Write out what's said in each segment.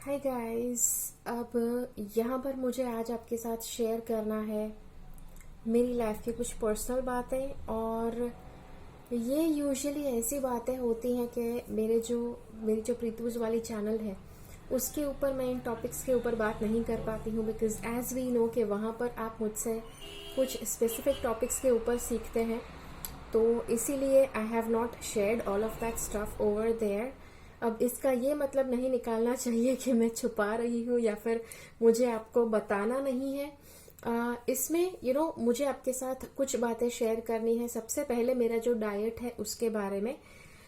Hi guys. अब यहाँ पर मुझे आज आपके साथ शेयर करना है मेरी लाइफ की कुछ पर्सनल बातें। और ये यूजुअली ऐसी बातें होती हैं कि मेरी जो प्रीतूज वाली चैनल है उसके ऊपर मैं इन टॉपिक्स के ऊपर बात नहीं कर पाती हूँ, बिकॉज एज वी नो कि वहाँ पर आप मुझसे कुछ स्पेसिफिक टॉपिक्स के ऊपर सीखते हैं। तो इसीलिए I have not shared all of that stuff over there. अब इसका ये मतलब नहीं निकालना चाहिए कि मैं छुपा रही हूँ या फिर मुझे आपको बताना नहीं है। इसमें मुझे आपके साथ कुछ बातें शेयर करनी है। सबसे पहले मेरा जो डाइट है उसके बारे में।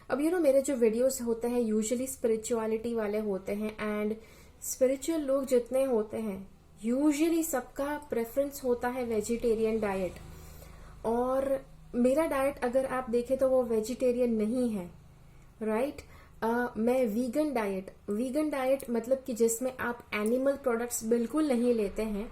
अब मेरे जो वीडियोस होते हैं यूजुअली स्पिरिचुअलिटी वाले होते हैं, एंड स्पिरिचुअल लोग जितने होते हैं यूजुअली सबका प्रेफरेंस होता है वेजिटेरियन डाइट। और मेरा डाइट अगर आप देखें तो वो वेजिटेरियन नहीं है, राइट। मैं वीगन डाइट मतलब कि जिसमें आप एनिमल प्रोडक्ट्स बिल्कुल नहीं लेते हैं,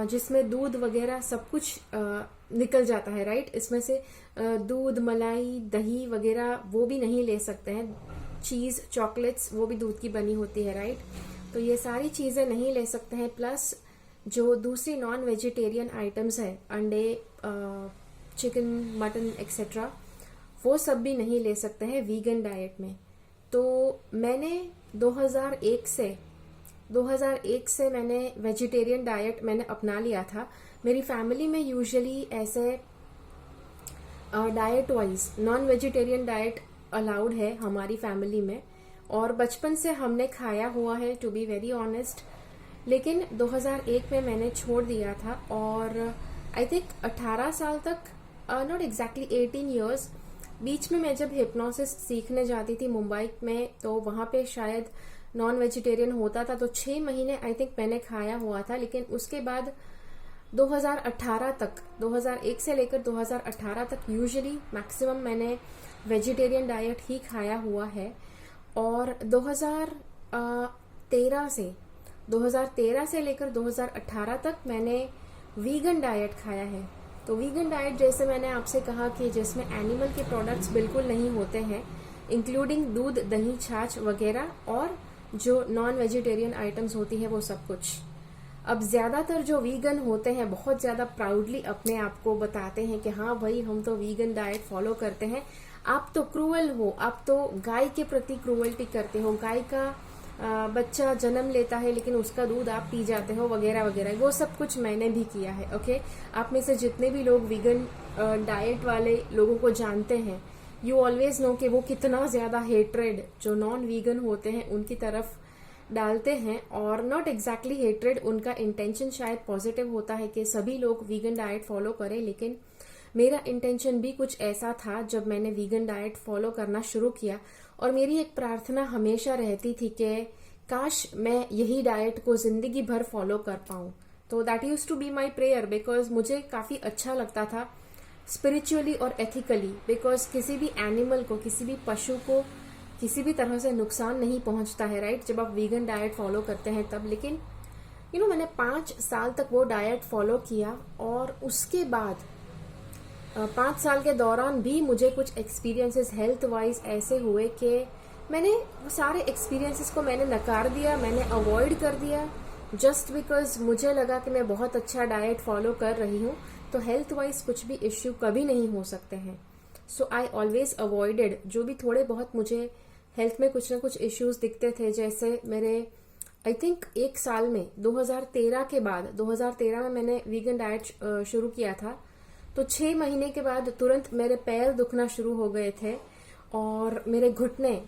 जिसमें दूध वगैरह सब कुछ निकल जाता है, राइट। इसमें से दूध, मलाई, दही वगैरह वो भी नहीं ले सकते हैं। चीज, चॉकलेट्स वो भी दूध की बनी होती है, राइट। तो ये सारी चीजें नहीं ले सकते हैं। प्लस जो दूसरी नॉन वेजिटेरियन आइटम्स है, अंडे, चिकन, मटन एक्सेट्रा, वो सब भी नहीं ले सकते हैं वीगन डाइट में। तो मैंने 2001 से मैंने वेजिटेरियन डाइट मैंने अपना लिया था। मेरी फैमिली में यूजुअली ऐसे diet wise non vegetarian diet allowed है हमारी फैमिली में, और बचपन से हमने खाया हुआ है, टू बी वेरी ऑनेस्ट। लेकिन 2001 में मैंने छोड़ दिया था, और आई थिंक 18 साल तक, नॉट एग्जैक्टली 18 ईयर्स, बीच में मैं जब हिप्नोसिस सीखने जाती थी मुंबई में, तो वहां पे शायद नॉन वेजिटेरियन होता था। तो 6 महीने आई थिंक मैंने खाया हुआ था। लेकिन उसके बाद 2018 तक, 2001 से लेकर 2018 तक यूजुअली मैक्सिमम मैंने वेजिटेरियन डाइट ही खाया हुआ है। और 2013 से लेकर 2018 तक मैंने वीगन डाइट खाया है। तो वीगन डाइट, जैसे मैंने आपसे कहा, कि जिसमें एनिमल के प्रोडक्ट्स बिल्कुल नहीं होते हैं, इंक्लूडिंग दूध, दही, छाछ वगैरह, और जो नॉन वेजिटेरियन आइटम्स होती है वो सब कुछ। अब ज्यादातर जो वीगन होते हैं बहुत ज्यादा प्राउडली अपने आप को बताते हैं कि हाँ भाई, हम तो वीगन डाइट फॉलो करते हैं। आप तो क्रूअल हो, आप तो गाय के प्रति क्रूअल्टी करते हो, गाय का बच्चा जन्म लेता है लेकिन उसका दूध आप पी जाते हो, वगैरह वगैरह। वो सब कुछ मैंने भी किया है, ओके। आप में से जितने भी लोग वीगन डाइट वाले लोगों को जानते हैं, यू ऑलवेज नो कि वो कितना ज्यादा हेट्रेड जो नॉन वीगन होते हैं उनकी तरफ डालते हैं। और नॉट एग्जैक्टली हेट्रेड, उनका इंटेंशन शायद पॉजिटिव होता है कि सभी लोग वीगन डाइट फॉलो करें। लेकिन मेरा इंटेंशन भी कुछ ऐसा था जब मैंने वीगन डाइट फॉलो करना शुरू किया। और मेरी एक प्रार्थना हमेशा रहती थी कि काश मैं यही डाइट को जिंदगी भर फॉलो कर पाऊं। तो that use to be my prayer, because मुझे काफी अच्छा लगता था स्पिरिचुअली और एथिकली। बिकॉज किसी भी एनिमल को, किसी भी पशु को किसी भी तरह से नुकसान नहीं पहुंचता है, राइट, जब आप वीगन डाइट फॉलो करते हैं तब। लेकिन मैंने 5 साल तक वो डाइट फॉलो किया, और उसके बाद 5 साल के दौरान भी मुझे कुछ एक्सपीरियंसेस हेल्थ वाइज ऐसे हुए कि मैंने वो सारे एक्सपीरियंसेस को मैंने नकार दिया, मैंने अवॉइड कर दिया, जस्ट बिकॉज मुझे लगा कि मैं बहुत अच्छा डाइट फॉलो कर रही हूँ, तो हेल्थ वाइज कुछ भी इश्यू कभी नहीं हो सकते हैं। सो आई ऑलवेज अवॉइडेड जो भी थोड़े बहुत मुझे हेल्थ में कुछ ना कुछ इश्यूज दिखते थे। जैसे मेरे आई थिंक 1 साल में 2013 के बाद, 2013 में मैंने वीगन डाइट शुरू किया था, तो 6 महीने के बाद तुरंत मेरे पैर दुखना शुरू हो गए थे, और मेरे घुटने,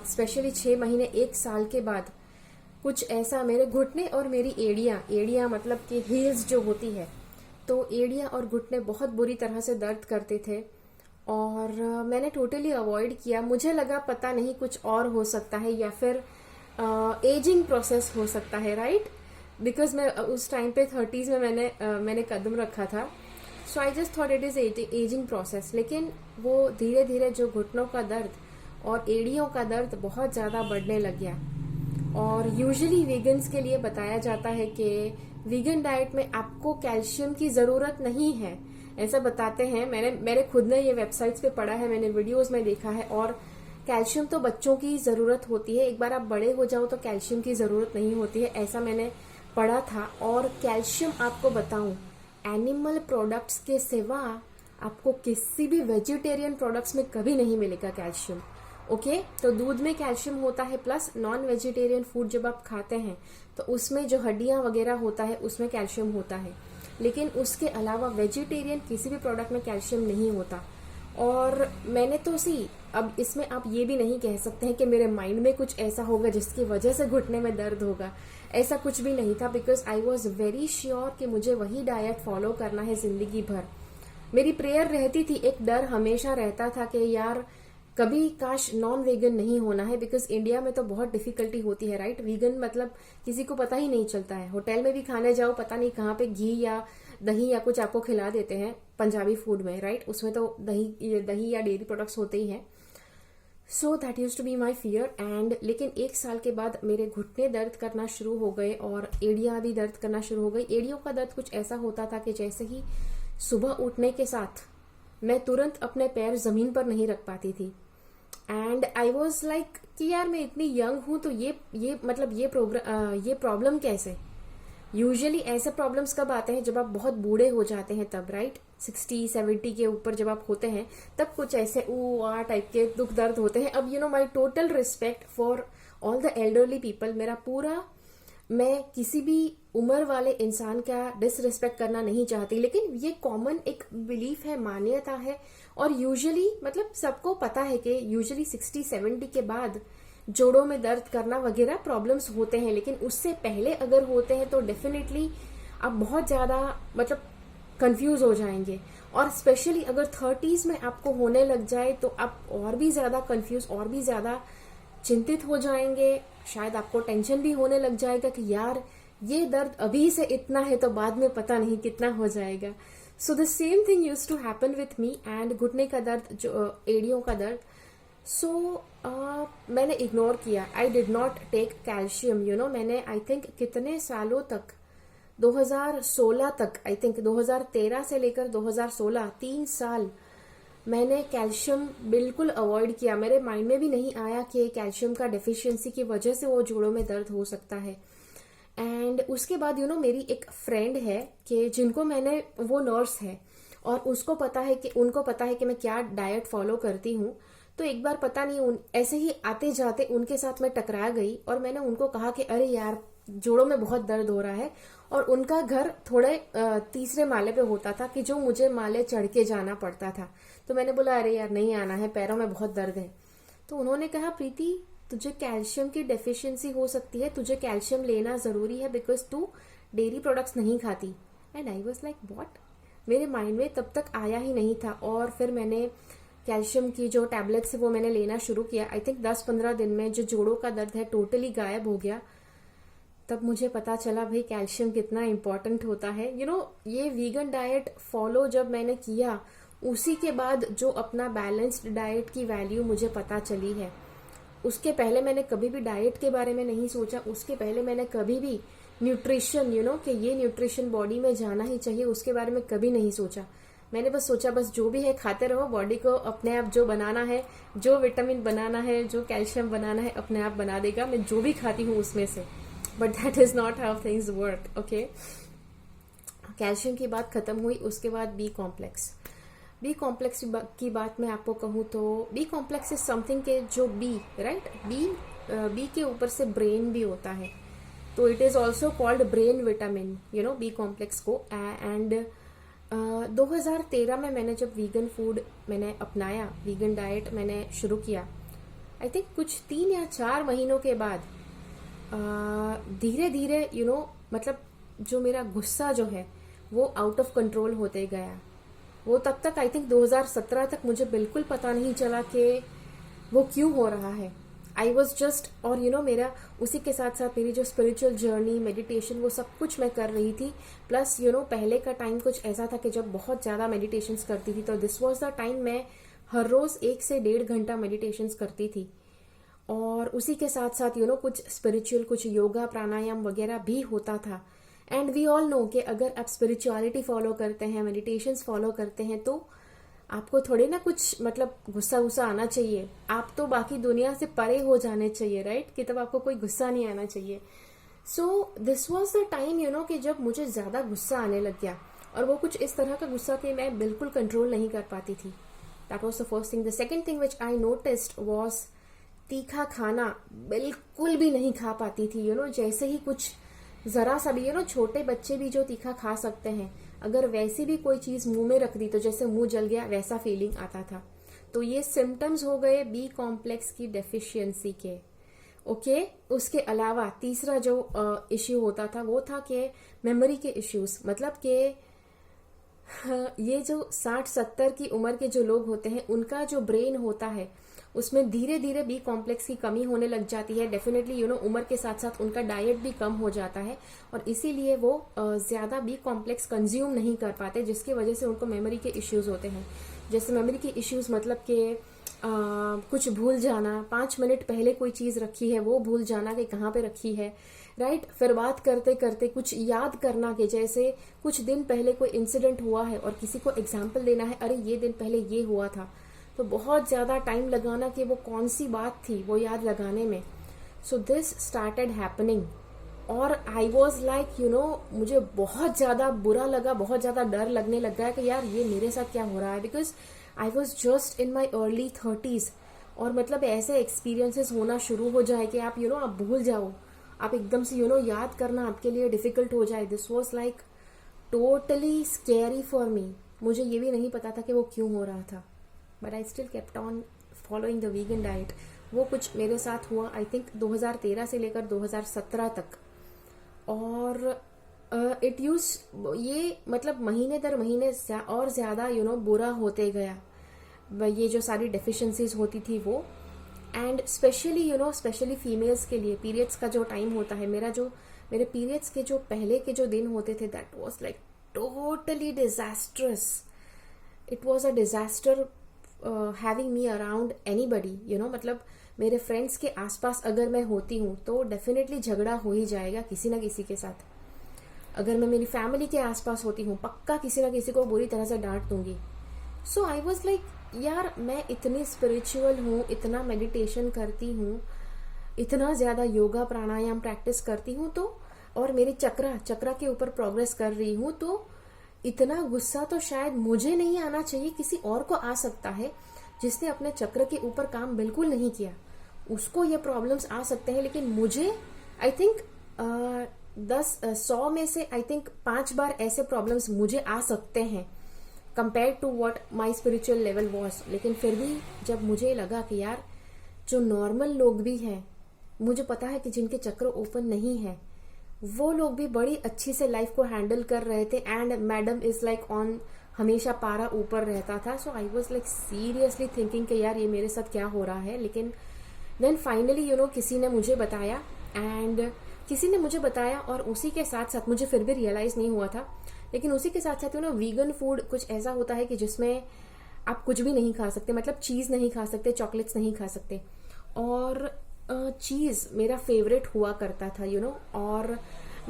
स्पेशली 6 महीने 1 साल के बाद कुछ ऐसा, मेरे घुटने और मेरी एड़ियां मतलब कि हील्स जो होती है, तो एड़ियां और घुटने बहुत बुरी तरह से दर्द करते थे। और मैंने टोटली अवॉइड किया। मुझे लगा पता नहीं कुछ और हो सकता है, या फिर एजिंग प्रोसेस हो सकता है, राइट। बिकॉज मैं उस टाइम पे 30s में मैंने कदम रखा था। So I just thought it is ageing process. लेकिन वो धीरे धीरे जो घुटनों का दर्द और एड़ियों का दर्द बहुत ज्यादा बढ़ने लग गया। और यूजुअली वीगन्स के लिए बताया जाता है कि वीगन डाइट में आपको कैल्शियम की जरूरत नहीं है, ऐसा बताते हैं। मैंने खुद ने ये वेबसाइट्स पे पढ़ा है, मैंने वीडियोस में देखा है, और कैल्शियम तो बच्चों की ज़रूरत होती है, एक बार आप बड़े हो जाओ तो कैल्शियम की ज़रूरत नहीं होती है, ऐसा मैंने पढ़ा था। और कैल्शियम आपको बताऊं, एनिमल प्रोडक्ट्स के सिवा आपको किसी भी वेजिटेरियन प्रोडक्ट्स में कभी नहीं मिलेगा कैल्शियम। ओके, तो दूध में कैल्शियम होता है, प्लस नॉन वेजिटेरियन फूड जब आप खाते हैं तो उसमें जो हड्डियां वगैरह होता है उसमें कैल्शियम होता है, लेकिन उसके अलावा वेजिटेरियन किसी भी प्रोडक्ट में कैल्शियम नहीं होता। और मैंने तो अब इसमें आप ये भी नहीं कह सकते हैं कि मेरे माइंड में कुछ ऐसा होगा जिसकी वजह से घुटने में दर्द होगा, ऐसा कुछ भी नहीं था, because I was very sure कि मुझे वही डाइट फॉलो करना है जिंदगी भर। मेरी प्रेयर रहती थी, एक डर हमेशा रहता था कि यार कभी काश नॉन वेगन नहीं होना है, बिकॉज इंडिया में तो बहुत डिफिकल्टी होती है, राइट। वीगन मतलब किसी को पता ही नहीं चलता है, होटल में भी खाने जाओ पता नहीं कहाँ पे घी या दही या कुछ आपको खिला देते हैं पंजाबी फूड में, राइट, उसमें तो दही या डेयरी प्रोडक्ट्स होते ही हैं। So that use to be my fear. And लेकिन 1 साल के बाद मेरे घुटने दर्द करना शुरू हो गए और एड़ियां भी दर्द करना शुरू हो गई। एड़ियों का दर्द कुछ ऐसा होता था कि जैसे ही सुबह उठने के साथ मैं तुरंत अपने पैर जमीन पर नहीं रख पाती थी। एंड आई वॉज लाइक कि यार मैं इतनी यंग हूं तो ये प्रॉब्लम कैसे। यूजुअली ऐसे प्रॉब्लम्स कब आते हैं, जब आप बहुत बूढ़े हो जाते हैं तब, राइट, 60-70 के ऊपर जब आप होते हैं तब कुछ ऐसे टाइप के दुख दर्द होते हैं। अब माई total respect for all the elderly people. मैं किसी भी उम्र वाले इंसान का डिसरिस्पेक्ट करना नहीं चाहती, लेकिन ये कॉमन एक बिलीफ है, मान्यता है। और यूजुअली मतलब सबको पता है कि यूजुअली 60-70 के बाद जोड़ों में दर्द करना वगैरह प्रॉब्लम्स होते हैं, लेकिन उससे पहले अगर होते हैं तो डेफिनेटली आप बहुत ज्यादा मतलब कंफ्यूज हो जाएंगे। और स्पेशली अगर 30s में आपको होने लग जाए तो आप और भी ज्यादा कंफ्यूज, और भी ज्यादा चिंतित हो जाएंगे। शायद आपको टेंशन भी होने लग जाएगा कि यार ये दर्द अभी से इतना है तो बाद में पता नहीं कितना हो जाएगा। So the same thing use to happen with me. And घुटने का दर्द, जो एड़ियों का दर्द, मैंने इग्नोर किया। I did not take calcium, मैंने आई थिंक कितने सालों तक, 2016 तक, आई थिंक 2013 से लेकर 2016, 3 साल मैंने कैल्शियम बिल्कुल अवॉइड किया। मेरे माइंड में भी नहीं आया कि कैल्शियम का डेफिशिएंसी की वजह से वो जोड़ों में दर्द हो सकता है। एंड उसके बाद मेरी एक फ्रेंड है कि जिनको वो नर्स है और उनको पता है कि मैं क्या डाइट फॉलो करती हूँ। तो एक बार पता नहीं ऐसे ही आते जाते उनके साथ मैं टकरा गई और मैंने उनको कहा कि अरे यार जोड़ों में बहुत दर्द हो रहा है। और उनका घर थोड़े तीसरे माले पे होता था कि जो मुझे माले चढ़ के जाना पड़ता था। तो मैंने बोला अरे यार नहीं आना है, पैरों में बहुत दर्द है। तो उन्होंने कहा प्रीति तुझे कैल्शियम की डेफिशिएंसी हो सकती है, तुझे कैल्शियम लेना जरूरी है बिकॉज तू डेयरी प्रोडक्ट्स नहीं खाती। And I was like what, मेरे माइंड में तब तक आया ही नहीं था। और फिर मैंने कैल्शियम की जो टैबलेट्स है वो मैंने लेना शुरू किया। आई थिंक 10-15 दिन में जो जोड़ों का दर्द है टोटली गायब हो गया। तब मुझे पता चला भाई कैल्शियम कितना इम्पोर्टेंट होता है। ये वीगन डाइट फॉलो जब मैंने किया उसी के बाद जो अपना बैलेंस्ड डाइट की वैल्यू मुझे पता चली है। उसके पहले मैंने कभी भी डाइट के बारे में नहीं सोचा, उसके पहले मैंने कभी भी न्यूट्रिशन कि ये न्यूट्रिशन बॉडी में जाना ही चाहिए, उसके बारे में कभी नहीं सोचा। मैंने बस सोचा बस जो भी है खाते रहो, बॉडी को अपने आप जो बनाना है, जो विटामिन बनाना है, जो कैल्शियम बनाना है अपने आप बना देगा, मैं जो भी खाती हूँ उसमें से। But that is not how things work. Okay, calcium की बात खत्म हुई। उसके बाद बी कॉम्प्लेक्स की बात मैं आपको कहूँ तो बी कॉम्प्लेक्स इज समथिंग के जो बी, राइट, बी के ऊपर से ब्रेन भी होता है, तो it is also called brain vitamin, B complex को। एंड 2013 में मैंने जब वीगन फूड मैंने अपनाया, वीगन डाइट मैंने शुरू किया, आई थिंक कुछ 3 या 4 महीनों के बाद धीरे धीरे मतलब जो मेरा गुस्सा जो है वो आउट ऑफ कंट्रोल होते गया। वो तब तक आई थिंक 2017 तक मुझे बिल्कुल पता नहीं चला कि वो क्यों हो रहा है। आई वॉज जस्ट, और मेरा उसी के साथ साथ मेरी जो स्पिरिचुअल जर्नी, मेडिटेशन, वो सब कुछ मैं कर रही थी। प्लस पहले का टाइम कुछ ऐसा था कि जब बहुत ज्यादा मेडिटेशंस करती थी, तो दिस वॉज द टाइम मैं हर रोज 1 से 1.5 घंटा मेडिटेशंस करती थी। और उसी के साथ साथ कुछ स्पिरिचुअल, कुछ योगा प्राणायाम वगैरह भी होता था। एंड वी ऑल नो कि अगर आप स्पिरिचुअलिटी फॉलो करते हैं, मेडिटेशंस फॉलो करते हैं, तो आपको थोड़े ना कुछ मतलब गुस्सा गुस्सा आना चाहिए, आप तो बाकी दुनिया से परे हो जाने चाहिए, राइट, कि तब आपको कोई गुस्सा नहीं आना चाहिए। So this was the time कि जब मुझे ज़्यादा गुस्सा आने लग गया, और वो कुछ इस तरह का गुस्सा कि मैं बिल्कुल कंट्रोल नहीं कर पाती थी। That was the first thing. The second thing which I noticed was तीखा खाना बिल्कुल भी नहीं खा पाती थी। जैसे ही कुछ जरा सा भी छोटे बच्चे भी जो तीखा खा सकते हैं, अगर वैसी भी कोई चीज मुंह में रख दी तो जैसे मुंह जल गया वैसा फीलिंग आता था। तो ये सिम्टम्स हो गए बी कॉम्प्लेक्स की डेफिशिएंसी के। ओके, उसके अलावा तीसरा जो इश्यू होता था वो था कि मेमोरी के इश्यूज, मतलब कि ये जो 60-70 की उम्र के जो लोग होते हैं उनका जो ब्रेन होता है उसमें धीरे धीरे बी कॉम्प्लेक्स की कमी होने लग जाती है। डेफिनेटली उम्र के साथ साथ उनका डाइट भी कम हो जाता है और इसीलिए वो ज्यादा बी कॉम्प्लेक्स कंज्यूम नहीं कर पाते, जिसकी वजह से उनको मेमोरी के इश्यूज होते हैं। जैसे मेमोरी के इश्यूज मतलब कि कुछ भूल जाना, 5 मिनट पहले कोई चीज रखी है वो भूल जाना कि कहाँ पे रखी है, राइट। फिर बात करते करते कुछ याद करना कि जैसे कुछ दिन पहले कोई इंसिडेंट हुआ है और किसी को एग्जाम्पल देना है, अरे ये दिन पहले ये हुआ था, तो बहुत ज्यादा टाइम लगाना कि वो कौन सी बात थी वो याद लगाने में। सो दिस स्टार्टेड हैपनिंग और आई वॉज लाइक मुझे बहुत ज्यादा बुरा लगा, बहुत ज्यादा डर लगने लग गया कि यार ये मेरे साथ क्या हो रहा है, because I was just in my early 30s। और मतलब ऐसे एक्सपीरियंसेस होना शुरू हो जाए कि आप आप भूल जाओ, आप एकदम से याद करना आपके लिए डिफिकल्ट हो जाए। This was like totally scary for me. मुझे ये भी नहीं पता था कि वो क्यों हो रहा था, but I still kept on following the vegan diet. वो कुछ मेरे साथ हुआ आई थिंक 2013 से लेकर 2017 तक। और ये मतलब महीने दर महीने और ज्यादा बुरा होते गया, ये जो सारी डेफिशिएंसीज होती थी वो। एंड स्पेशली स्पेशली फीमेल्स के लिए पीरियड्स का जो टाइम होता है, मेरे पीरियड्स के जो पहले के जो दिन होते थे, that was like totally disastrous. It was a disaster having me around anybody. मतलब मेरे फ्रेंड्स के आसपास अगर मैं होती हूँ तो डेफिनेटली झगड़ा हो ही जाएगा किसी ना किसी के साथ। अगर मैं मेरी फैमिली के आसपास होती हूँ पक्का किसी ना किसी को बुरी तरह से डांट दूंगी। सो आई वॉज लाइक यार मैं इतनी स्पिरिचुअल हूँ, इतना मेडिटेशन करती हूँ, इतना ज्यादा योगा प्राणायाम प्रैक्टिस करती हूँ, तो और मेरी चक्रा के ऊपर प्रोग्रेस कर रही हूँ, तो इतना गुस्सा तो शायद मुझे नहीं आना चाहिए, किसी और को आ सकता है जिसने अपने चक्र के ऊपर काम बिल्कुल नहीं किया, उसको ये प्रॉब्लम्स आ सकते हैं। लेकिन मुझे आई थिंक 100 में से आई थिंक 5 बार ऐसे प्रॉब्लम्स मुझे आ सकते हैं compare to what my spiritual level was. लेकिन फिर भी जब मुझे लगा कि यार जो नॉर्मल लोग भी हैं, मुझे पता है कि जिनके चक्र ओपन नहीं है, वो लोग भी बड़ी अच्छी से लाइफ को हैंडल कर रहे थे and madam is like on, हमेशा पारा ऊपर रहता था। So I was like seriously thinking कि यार ये मेरे साथ क्या हो रहा है। लेकिन देन फाइनली किसी ने मुझे बताया और उसी के साथ साथ मुझे फिर भी रियलाइज नहीं हुआ था, लेकिन उसी के साथ साथ वीगन फूड कुछ ऐसा होता है कि जिसमें आप कुछ भी नहीं खा सकते, मतलब चीज नहीं खा सकते, चॉकलेट्स नहीं खा सकते। और चीज मेरा फेवरेट हुआ करता था और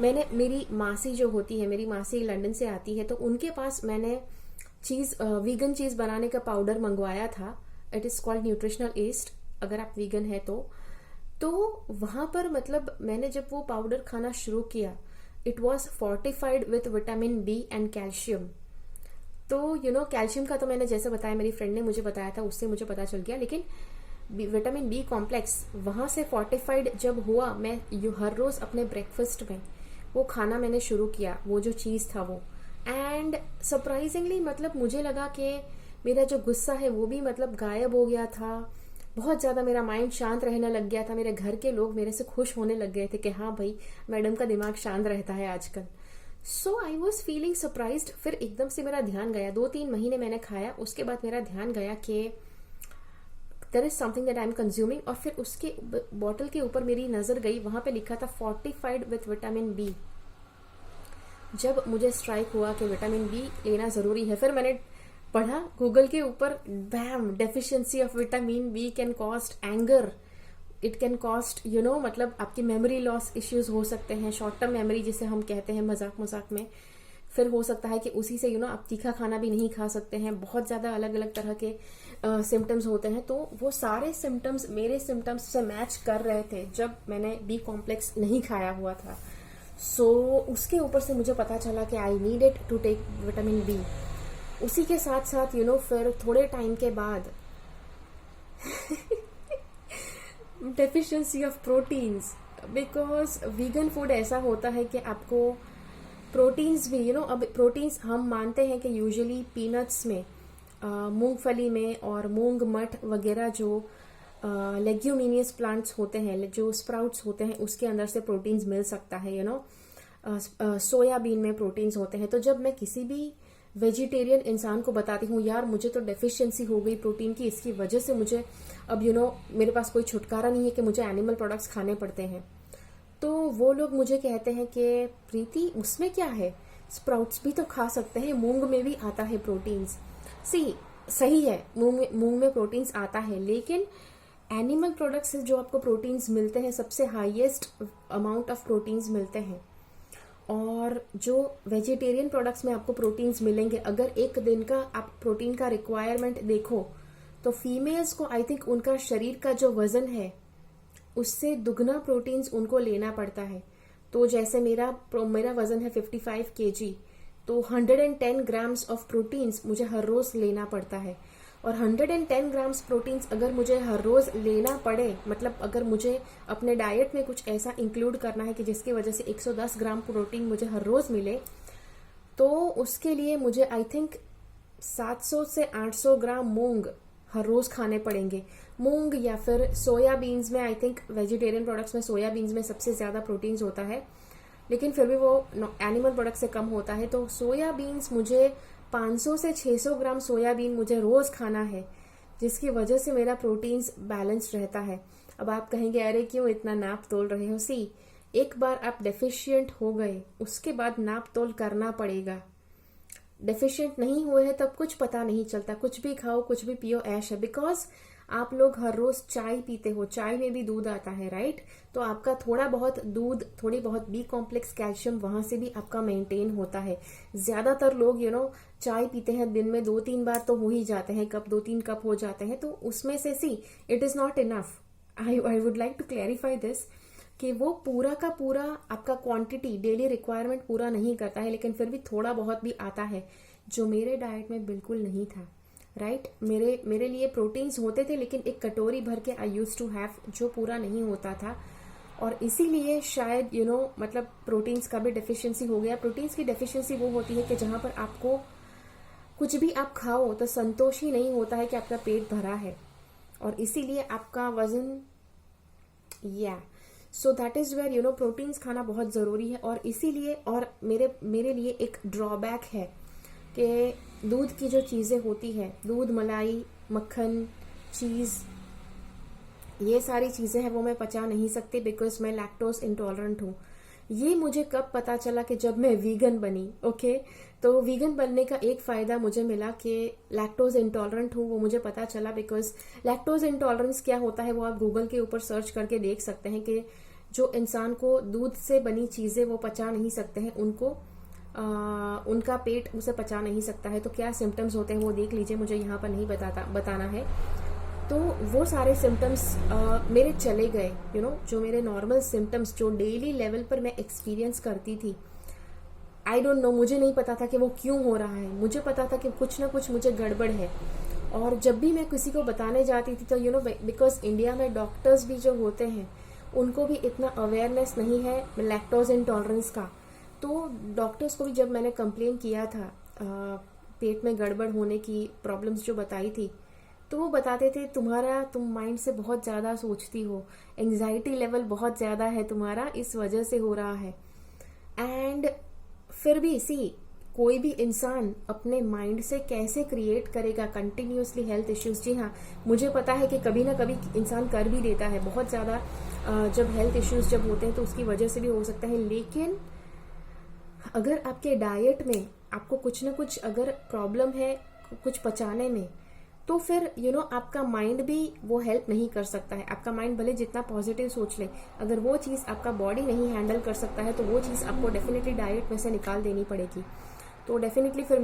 मैंने, मेरी मासी जो होती है, मेरी मासी लंदन से आती है, तो उनके पास मैंने वीगन चीज बनाने का पाउडर मंगवाया था। It is called nutritional east, अगर आप वीगन है तो वहां पर मतलब मैंने जब वो पाउडर खाना शुरू किया, it was fortified with vitamin B and calcium. तो कैल्शियम का तो मैंने जैसे बताया, मेरी फ्रेंड ने मुझे बताया था, उससे मुझे पता चल गया। लेकिन विटामिन बी कॉम्प्लेक्स वहां से फोर्टिफाइड जब हुआ, मैं हर रोज अपने ब्रेकफास्ट में वो खाना मैंने शुरू किया, वो जो चीज था वो। एंड सरप्राइजिंगली मतलब मुझे लगा कि मेरा जो गुस्सा है वो भी मतलब गायब हो गया था, बहुत ज्यादा मेरा माइंड शांत रहने लग गया था। मेरे घर के लोग मेरे से खुश होने लग गए थे कि हाँ भाई मैडम का दिमाग शांत रहता है आजकल। सो आई वॉज फीलिंग सरप्राइज्ड। फिर एकदम से मेरा ध्यान गया, 2-3 महीने मैंने खाया, उसके बाद मेरा ध्यान गया कि there is something that I am consuming. और फिर उसके बॉटल के ऊपर मेरी नजर गई, वहां पे लिखा था फोर्टिफाइड विथ विटामिन बी। जब मुझे स्ट्राइक हुआ कि विटामिन बी लेना जरूरी है, फिर मैंने पढ़ा गूगल के ऊपर, bam, deficiency of vitamin B can cost anger, it can cost मतलब आपकी मेमोरी लॉस इश्यूज हो सकते हैं, शॉर्ट टर्म मेमोरी जिसे हम कहते हैं मजाक में। फिर हो सकता है कि उसी से आप तीखा खाना भी नहीं खा सकते हैं, बहुत ज़्यादा अलग अलग तरह के सिम्टम्स होते हैं। तो वो सारे सिम्टम्स मेरे सिम्टम्स से मैच कर रहे थे जब मैंने बी कॉम्प्लेक्स नहीं खाया हुआ था। सो उसके ऊपर से मुझे पता चला कि I needed to take vitamin B. उसी के साथ साथ फिर थोड़े टाइम के बाद deficiency of proteins, because vegan food ऐसा होता है कि आपको प्रोटीन्स भी अब प्रोटीन्स हम मानते हैं कि यूजुअली पीनट्स में, मूंगफली में और मूंग मठ वगैरह जो लेग्यूमिनियस प्लांट्स होते हैं, जो स्प्राउट्स होते हैं, उसके अंदर से प्रोटीन्स मिल सकता है। सोयाबीन में प्रोटीन्स होते हैं। तो जब मैं किसी भी वेजिटेरियन इंसान को बताती हूँ यार मुझे तो डेफिशिएंसी हो गई प्रोटीन की, इसकी वजह से मुझे अब मेरे पास कोई छुटकारा नहीं है कि मुझे एनिमल प्रोडक्ट्स खाने पड़ते हैं, तो वो लोग मुझे कहते हैं कि प्रीति उसमें क्या है, स्प्राउट्स भी तो खा सकते हैं, मूंग में भी आता है प्रोटीन्स। सही है, मूंग में प्रोटीन्स आता है, लेकिन एनिमल प्रोडक्ट्स से जो आपको प्रोटीन्स मिलते हैं सबसे हाईएस्ट अमाउंट ऑफ प्रोटीन्स मिलते हैं। और जो वेजिटेरियन प्रोडक्ट्स में आपको प्रोटीन्स मिलेंगे, अगर एक दिन का आप प्रोटीन का रिक्वायरमेंट देखो तो फीमेल्स को आई थिंक उनका शरीर का जो वजन है उससे दुगना प्रोटीन्स उनको लेना पड़ता है। तो जैसे मेरा वजन है 55 केजी, तो 110 ग्राम्स ऑफ प्रोटीन्स मुझे हर रोज लेना पड़ता है। और 110 ग्राम्स प्रोटीन्स अगर मुझे हर रोज लेना पड़े, मतलब अगर मुझे अपने डाइट में कुछ ऐसा इंक्लूड करना है कि जिसकी वजह से 110 ग्राम प्रोटीन मुझे हर रोज मिले, तो उसके लिए मुझे आई थिंक 700 से 800 ग्राम मूंग हर रोज खाने पड़ेंगे। मूंग या फिर सोयाबीन्स में, आई थिंक वेजिटेरियन प्रोडक्ट्स में सोयाबीन्स में सबसे ज्यादा प्रोटीन्स होता है, लेकिन फिर भी वो एनिमल प्रोडक्ट से कम होता है। तो सोयाबीन्स मुझे 500 से 600 ग्राम सोयाबीन मुझे रोज खाना है, जिसकी वजह से मेरा प्रोटीन्स बैलेंस रहता है। अब आप कहेंगे अरे क्यों इतना नाप तोल रहे हो? एक बार आप डेफिशिएंट हो गए उसके बाद नाप तोल करना पड़ेगा। डेफिशिएंट नहीं हुए हैं तब कुछ पता नहीं चलता, कुछ भी खाओ कुछ भी पियो ऐश है। बिकॉज आप लोग हर रोज चाय पीते हो, चाय में भी दूध आता है, राइट? तो आपका थोड़ा बहुत दूध, थोड़ी बहुत बी कॉम्प्लेक्स कैल्शियम वहां से भी आपका मेंटेन होता है। ज्यादातर लोग चाय पीते हैं दिन में 2-3 बार तो हो ही जाते हैं, कप 2-3 कप हो जाते हैं। तो उसमें से it is not enough. I would like to clarify this कि वो पूरा का पूरा आपका क्वांटिटी डेली रिक्वायरमेंट पूरा नहीं करता है, लेकिन फिर भी थोड़ा बहुत भी आता है, जो मेरे डाइट में बिल्कुल नहीं था, राइट? मेरे लिए प्रोटीन्स होते थे लेकिन एक कटोरी भर के आई यूज टू हैव, जो पूरा नहीं होता था। और इसीलिए शायद मतलब प्रोटीन्स का भी डेफिशिएंसी हो गया। प्रोटीन्स की डेफिशिएंसी वो होती है कि जहां पर आपको कुछ भी आप खाओ तो संतोष ही नहीं होता है कि आपका पेट भरा है, और इसीलिए आपका वजन so that is where proteins खाना बहुत जरूरी है। और इसीलिए और मेरे लिए एक ड्रॉबैक है कि दूध की जो चीजें होती है, दूध, मलाई, मक्खन, चीज, ये सारी चीजें हैं वो मैं पचा नहीं सकती, बिकॉज मैं लैक्टोज इंटॉलरेंट हूँ। ये मुझे कब पता चला कि जब मैं वीगन बनी। ओके, तो वीगन बनने का एक फायदा मुझे मिला कि लैक्टोज इंटॉलरेंट हूँ, वो मुझे पता चला। बिकॉज लैक्टोज इंटॉलरेंस क्या होता है वो आप गूगल के ऊपर सर्च करके देख सकते हैं कि जो इंसान को दूध से बनी चीजें वो पचा नहीं सकते हैं, उनका पेट उसे पचा नहीं सकता है, तो क्या सिम्टम्स होते हैं वो देख लीजिए, मुझे यहाँ पर नहीं बताना है। तो वो सारे सिम्टम्स मेरे चले गए, जो मेरे नॉर्मल सिम्टम्स जो डेली लेवल पर मैं एक्सपीरियंस करती थी, आई डोंट नो, मुझे नहीं पता था कि वो क्यों हो रहा है। मुझे पता था कि कुछ ना कुछ मुझे गड़बड़ है। और जब भी मैं किसी को बताने जाती थी तो बिकॉज इंडिया में डॉक्टर्स भी जो होते हैं उनको भी इतना अवेयरनेस नहीं है लैक्टोज इंटॉलरेंस का। तो डॉक्टर्स को भी जब मैंने कंप्लेन किया था पेट में गड़बड़ होने की प्रॉब्लम्स जो बताई थी, तो वो बताते थे तुम माइंड से बहुत ज्यादा सोचती हो, एंजाइटी लेवल बहुत ज्यादा है तुम्हारा, इस वजह से हो रहा है। एंड फिर भी कोई भी इंसान अपने माइंड से कैसे क्रिएट करेगा कंटिन्यूअसली हेल्थ इश्यूज। जी हाँ, मुझे पता है कि कभी ना कभी इंसान कर भी देता है, बहुत ज्यादा जब हेल्थ इश्यूज जब होते हैं तो उसकी वजह से भी हो सकता है। लेकिन अगर आपके डाइट में आपको कुछ ना कुछ अगर प्रॉब्लम है कुछ पचाने में, तो फिर आपका माइंड भी वो हेल्प नहीं कर सकता है। आपका माइंड भले जितना पॉजिटिव सोच ले, अगर वो चीज आपका बॉडी नहीं हैंडल कर सकता है तो वो चीज आपको डेफिनेटली डाइट में से निकाल देनी पड़ेगी। तो डेफिनेटली फिर